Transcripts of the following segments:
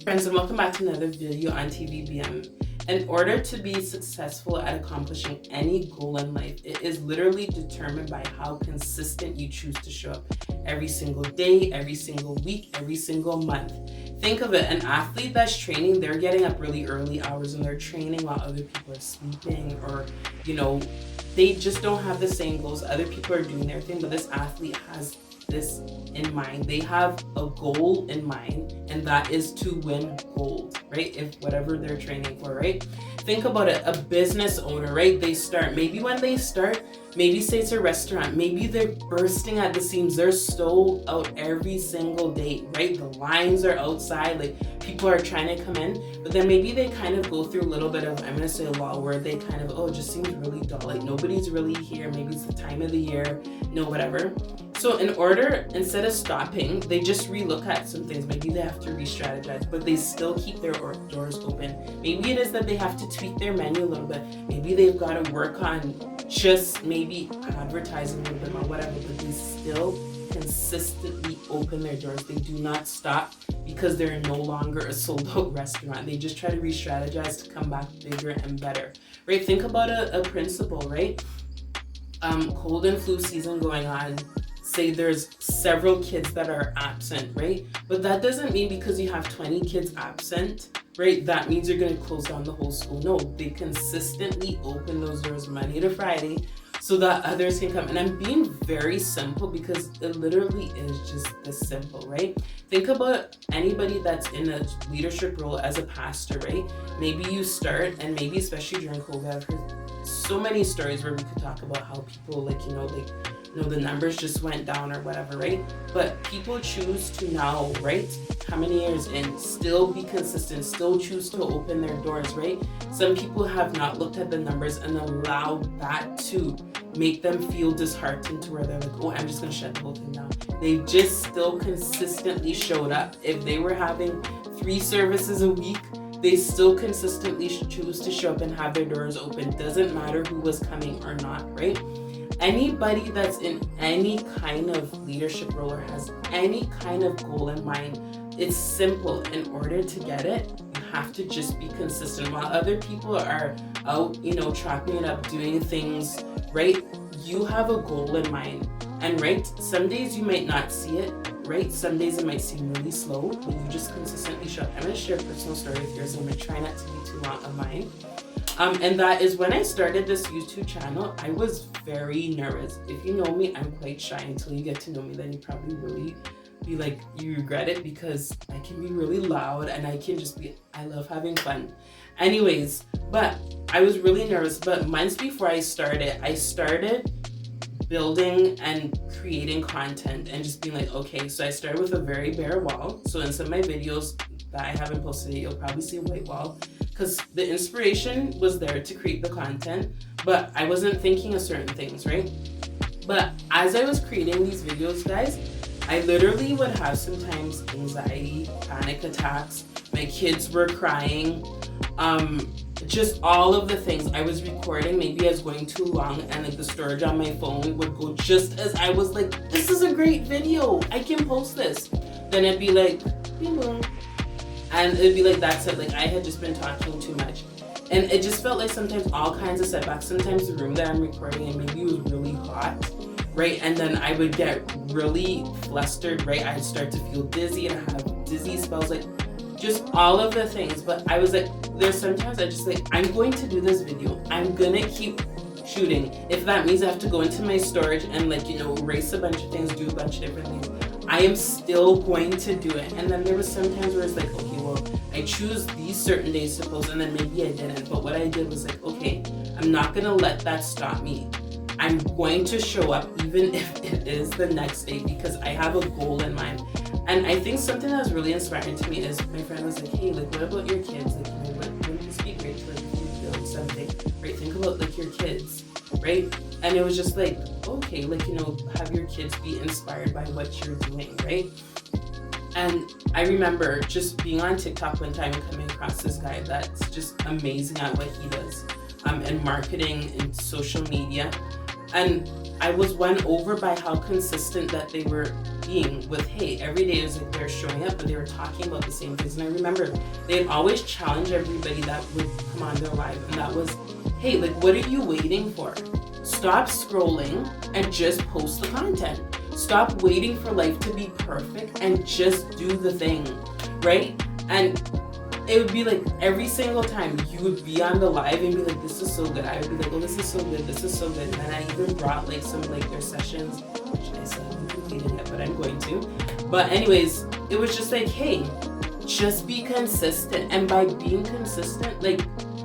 Friends, and welcome back to another video on TVBM. In order to be successful at accomplishing any goal in life, it is literally determined by how consistent you choose to show up every single day, every single week, every single month. Think of it, an athlete that's training, they're getting up really early hours and they're training while other people are sleeping, or, they just don't have the same goals. Other people are doing their thing, but this athlete has this in mind. They have a goal in mind, and that is to win gold, right? If whatever they're training for, right? Think about it, a business owner, right? They start, maybe when they start, maybe say it's a restaurant, maybe they're bursting at the seams, they're sold out every single day, right? The lines are outside, like people are trying to come in, but then maybe they kind of go through a little bit of, I'm gonna say a lull, where they kind of, it just seems really dull, like nobody's really here, maybe it's the time of the year, whatever. So in order, instead of stopping, they just relook at some things. Maybe they have to re-strategize, but they still keep their doors open. Maybe it is that they have to tweak their menu a little bit. Maybe they've got to work on just maybe advertising a little bit more, whatever, but they still consistently open their doors. They do not stop because they're no longer a sold out restaurant. They just try to re-strategize to come back bigger and better, right? Think about a principle, right? Cold and flu season going on. Say there's several kids that are absent, right? But that doesn't mean because you have 20 kids absent, right, that means you're going to close down the whole school. No, they consistently open those doors Monday to Friday so that others can come. And I'm being very simple because it literally is just this simple, right? Think about anybody that's in a leadership role as a pastor, right? Maybe you start, and maybe especially during COVID, I've heard so many stories where we could talk about how people the numbers just went down or whatever, right? But people choose to now, right, how many years in, still be consistent, still choose to open their doors, right? Some people have not looked at the numbers and allowed that to make them feel disheartened to where they're like, I'm just gonna shut the whole thing down. They just still consistently showed up. If they were having 3 services a week, they still consistently choose to show up and have their doors open. Doesn't matter who was coming or not, right? Anybody that's in any kind of leadership role or has any kind of goal in mind, it's simple. In order to get it, you have to just be consistent. While other people are out, chopping it up, doing things, right? You have a goal in mind. And right, some days you might not see it, right? Some days it might seem really slow, but you just consistently show up. I'm going to share a personal story of yours. I'm going to try not to be too long of mine. And that is when I started this YouTube channel, I was very nervous. If you know me, I'm quite shy. Until you get to know me, then you probably really be like, you regret it, because I can be really loud and I love having fun. Anyways, but I was really nervous. But months before I started building and creating content and just being like, okay, so I started with a very bare wall. So in some of my videos that I haven't posted yet, you'll probably see a white wall, because the inspiration was there to create the content, but I wasn't thinking of certain things, right? But as I was creating these videos, guys, I literally would have sometimes anxiety, panic attacks. My kids were crying. Just all of the things. I was recording, maybe I was going too long, and like the storage on my phone would go just as I was like, this is a great video, I can post this. Then it'd be like, and it'd be like, that's it, like I had just been talking too much. And it just felt like sometimes all kinds of setbacks. Sometimes the room that I'm recording in, maybe it was really hot, right? And then I would get really flustered, right? I'd start to feel dizzy and have dizzy spells, like just all of the things. But I was like, there's sometimes I just like, I'm going to do this video. I'm gonna keep shooting. If that means I have to go into my storage and erase a bunch of things, do a bunch of different things, I am still going to do it. And then there was some times where it's like, okay, well, I choose these certain days to post, and then maybe I didn't. But what I did was like, okay, I'm not gonna let that stop me. I'm going to show up even if it is the next day, because I have a goal in mind. And I think something that was really inspiring to me is my friend was like, hey, like, what about your kids? Like, wouldn't this be great to build something, right? Think about like your kids, right? And it was just like, okay, like, have your kids be inspired by what you're doing, right? And I remember just being on TikTok one time and coming across this guy that's just amazing at what he does, in marketing and social media. And I was won over by how consistent that they were being with, hey, every day is like they're showing up, but they were talking about the same things. And I remember they'd always challenge everybody that would come on their live, and that was, hey, like, what are you waiting for? Stop scrolling and just post the content. Stop waiting for life to be perfect and just do the thing, right? And it would be like every single time you would be on the live and be like, this is so good. I would be like, oh, this is so good. This is so good. And then I even brought like some like their sessions, which I still haven't completed yet, but I'm going to. But anyways, it was just like, hey, just be consistent. And by being consistent, like,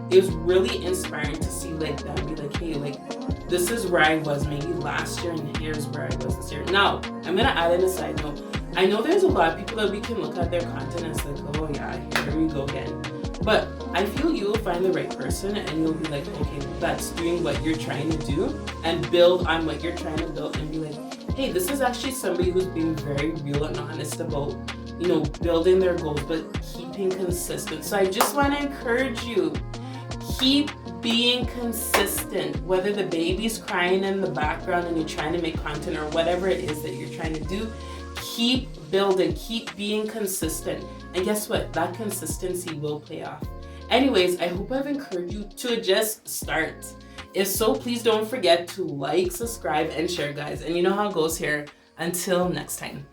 it was really inspiring to see like them be like, hey, like, this is where I was maybe last year and here's where I was this year. Now, I'm going to add in a side note. I know there's a lot of people that we can look at their content and it's like, oh yeah, here we go again. But I feel you'll find the right person and you'll be like, okay, that's doing what you're trying to do, and build on what you're trying to build and be like, hey, this is actually somebody who's being very real and honest about, you know, building their goals, but keeping consistent. So I just want to encourage you, keep being consistent, whether the baby's crying in the background and you're trying to make content or whatever it is that you're trying to do. Keep building, keep being consistent. And guess what? That consistency will pay off. Anyways, I hope I've encouraged you to just start. If so, please don't forget to like, subscribe, and share, guys. And you know how it goes here. Until next time.